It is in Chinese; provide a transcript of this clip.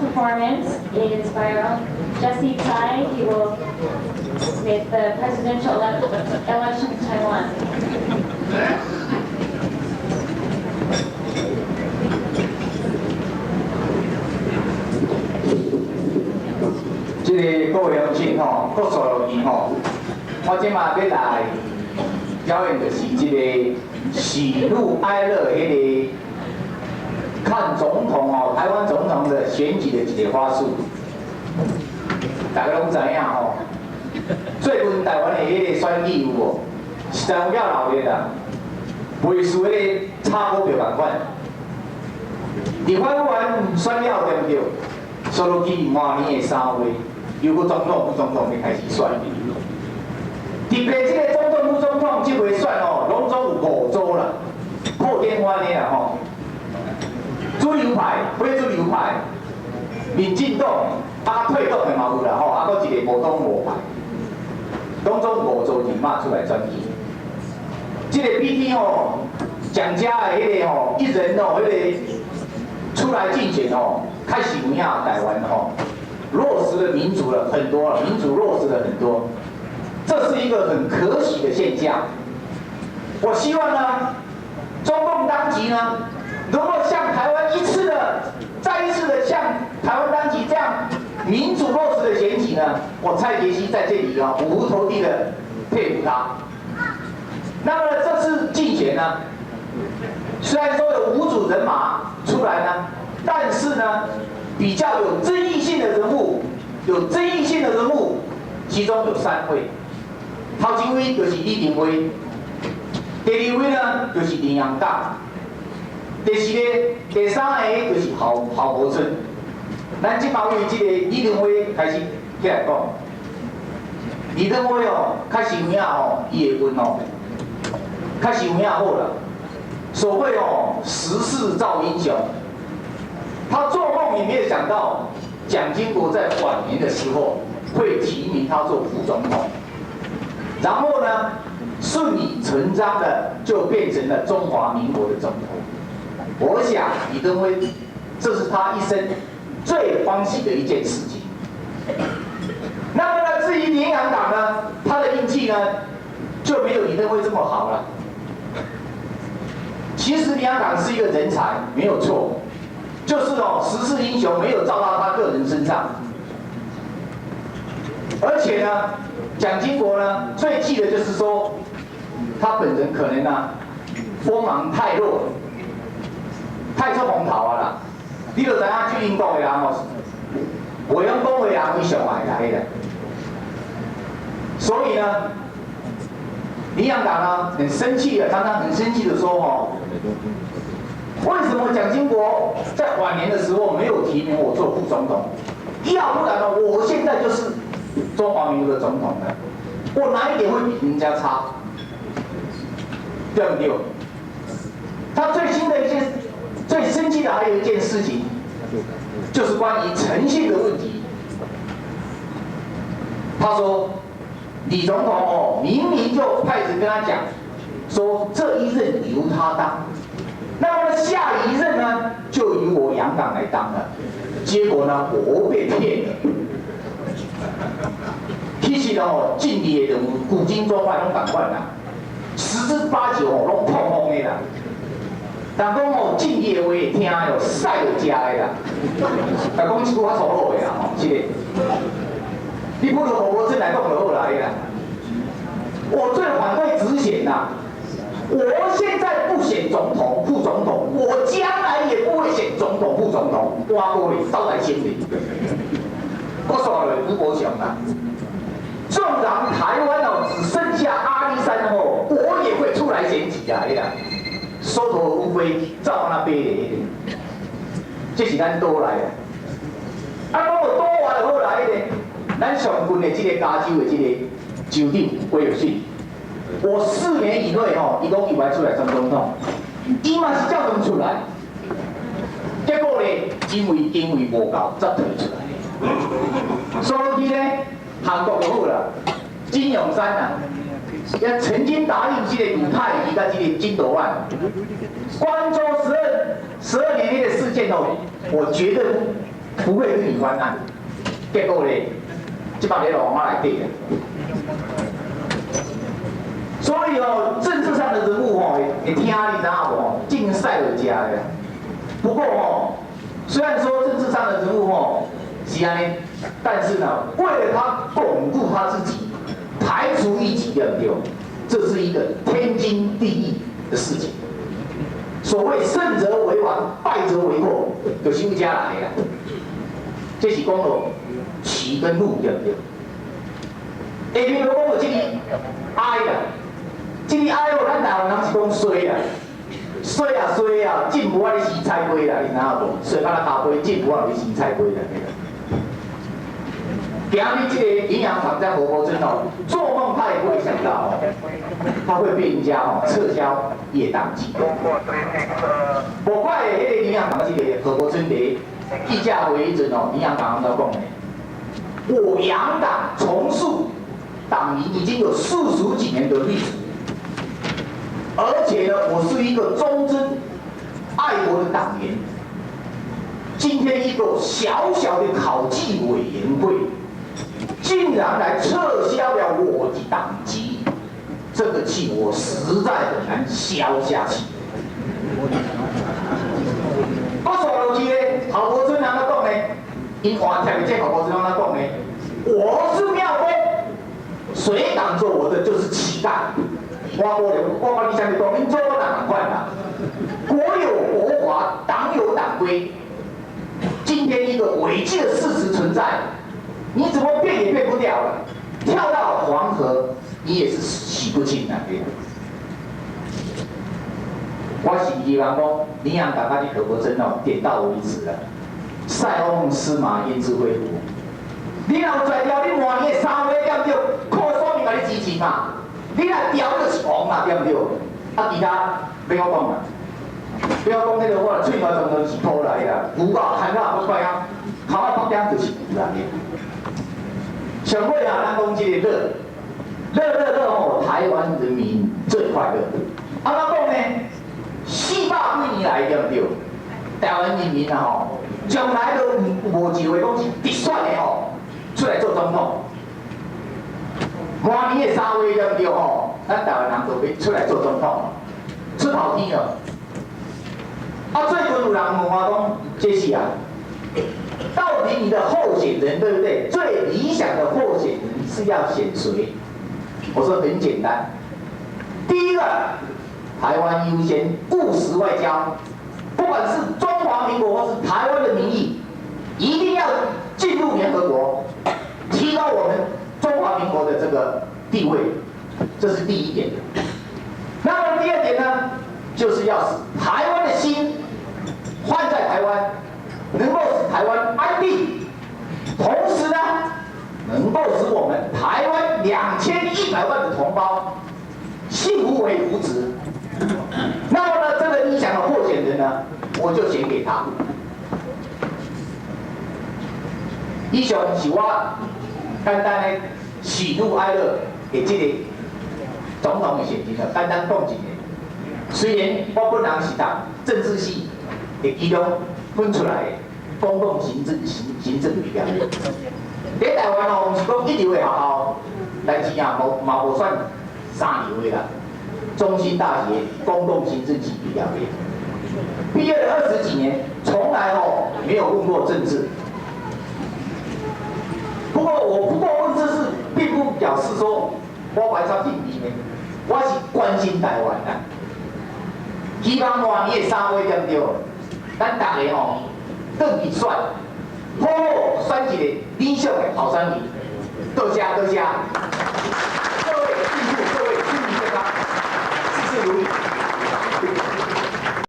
performance is by our own Jesse Tai. He will make the presidential election of Taiwan. 这个各位乡亲吼，各所路边吼，我即马要来表演的是这个喜怒哀乐迄个看总统哦，台湾总统的选举的一个花束。大家拢知影吼，最近台湾的迄个选举有无？实在有要闹热啦，袂输迄个炒股票共款。立法委员选了对不对？说落去明年的3月。 又搁总统、副总统要开始选，特别这个总统、副总统这回选哦，拢总有5组啦，破天荒的啦吼。主流派、非主流派、民进党啊退党的嘛有啦吼，啊搁一个无党无派，拢总5组人马出来选举。这个 PT 吼，蒋家的迄个吼，一人哦，迄个出来竞选哦，开始有影台湾吼。 落实了民主了很多了，民主落实了很多，这是一个很可喜的现象。我希望呢，中共当局呢，能够像台湾再一次的像台湾当局这样民主落实的选举呢，我蔡杰西在这里啊五湖投地的佩服他。那么这次竞选呢，虽然说有5组人马出来呢，但是呢。 比较有争议性的人物，其中有3位，头一位就是李登辉，第2位呢就是林洋港，第3个就是郝柏村。咱即马为这个李登辉开始起来讲，李登辉哦，开始有影哦，伊的运哦，开始有影好了。所谓哦，时势造英雄。 他做梦也没有想到，蒋经国在晚年的时候会提名他做副总统，然后呢，顺理成章的就变成了中华民国的总统。我想李登辉，这是他一生最欢喜的一件事情。那么呢，至于民党党呢，他的运气呢就没有李登辉这么好了。其实民党是一个人才，没有错。 就是哦，时势英雄没有照到他个人身上，而且呢，蒋经国呢最气的就是说，他本人可能呢锋芒太弱，太出风头啊啦。你就知影去英国的人哦，袂晓讲话人非常爱来的。所以呢，民进党呢很生气的，常常很生气的说哦。 为什么蒋经国在晚年的时候没有提名我做副总统？要不然呢，我现在就是中华民国的总统了，我哪一点会比人家差？对不对？他最生气的还有一件事情，就是关于诚信的问题。他说，李总统哦，明明就派人跟他讲，说这一任由他当。 那么呢，下一任呢，就由我杨党来当了。结果呢，我被骗了。其实哦，进地的人物古今中外拢同款啦，10之8九哦，拢碰碰的啦。但讲哦，进地的话会听哟，晒就食的啦。但讲一句较粗鲁的啦吼，这个，你不如郝柏村来讲就好来啦。我最反对直选呐。 我现在不选总统、副总统，我将来也不会选总统、副总统。我各位招来心里，我说了吴伯雄啊，纵然台湾哦只剩下阿里山哦，我也会出来选举啊！哎呀，收头乌龟照那边的，这是咱多来的。啊，讲我多话就好来的，咱上近的这个加州的这个州长威尔逊。 我4年以内吼，伊讲伊要出来当总统，伊嘛是照样出来。结果呢，因为无够，才退出来。所以呢，韩国就好了，金泳三啊，也曾经答应这个鲁太伊甲这个金斗万，关州12年内的事件哦，我绝对不会跟你翻案。结果咧，这帮在老妈来对的。所以哦，政治上的人物哦，会听你知道无？竞赛有加的。不过哦，虽然说政治上的人物哦是安尼，但是呢，为了他巩固他自己，排除异己，对不对？这是一个天经地义的事情。所谓胜则为王，败则为寇，就是有家来的。这是讲到起跟怒，对不对？下面就讲到这个哀啦，这个哀哦，咱台湾人是讲衰啦，衰啊衰啊，进无啊咧洗菜龟啦，你知影无？衰到头杯，进无啊咧洗菜龟啦。今日这个营养厂在活泼真哦，做梦他也不会想到哦，他会被人家哦撤销业党籍。无怪迄个营养厂这个何国珍的记者会议阵哦，营养厂都讲的，我养党重塑党名已经有40几年的历史，而且呢，我是一个忠贞爱国的党员。今天一个小小的考纪委员会，竟然来撤销了我的党籍，这个气我实在很难消下去。我说落去呢，郝柏村人在讲呢，因华条的这郝柏村人在讲呢，我是庙公，谁挡着我的就是乞丐。我跟你讲，你讲，恁做我哪款啦？国有国法，党有党规。今天一个违纪的事实存在，你怎么变也变不掉了。跳到黄河，你也是洗不清的。我是希望讲，领养党他的何国珍哦，点到为止了。塞翁失马，焉知非福？你若有拽掉，你换年的3月对不对？靠说明甲你支持嘛。你若调就是王嘛，对不对？啊，其他不要讲啦。不要讲迄个，我嘴巴当当是拖来啦，牛肉看到不怪啊，头仔北点就是牛啦。上尾啊，咱讲这个乐吼，台湾人民最快乐。啊，怎讲呢？400几年来对不对？台湾人民啊吼，从来都无一位讲是直选的吼，出来做总统。明年的3月对不对吼？咱台湾人就要出来做总统，出头天了。啊，最近有人问我讲，这是啊，到底你的候选人对不对？最理想的候选人是要选谁？我说很简单，第一个，台湾优先，务实外交，不管是中华民国或是台湾的民意，一定要进入联合国，提高我们中华民国的这个地位，这是第一点。那么第二点呢，就是要使台湾的心换在台湾，能够使台湾安定，同时呢，能够使我们台湾2100万的同胞幸福为福祉。那么呢，这个理想的候选人呢，我就选给他。以上是我简单的喜怒哀乐的这个总统的选情了，简单讲一下。虽然我本人是读政治系的其中分出来的公共行政比较，在台湾哦，是讲一流的学校，来自啊嘛无算3流的啦。中兴大学公共行政系毕业的，毕业了20几年，从来哦没有问过政治。不过问这事，并不表示说我怀着政治呢，我是关心台湾的。希望明年的3月对不对？咱大家吼转去选，好好选一个理想的候选人。多谢多谢。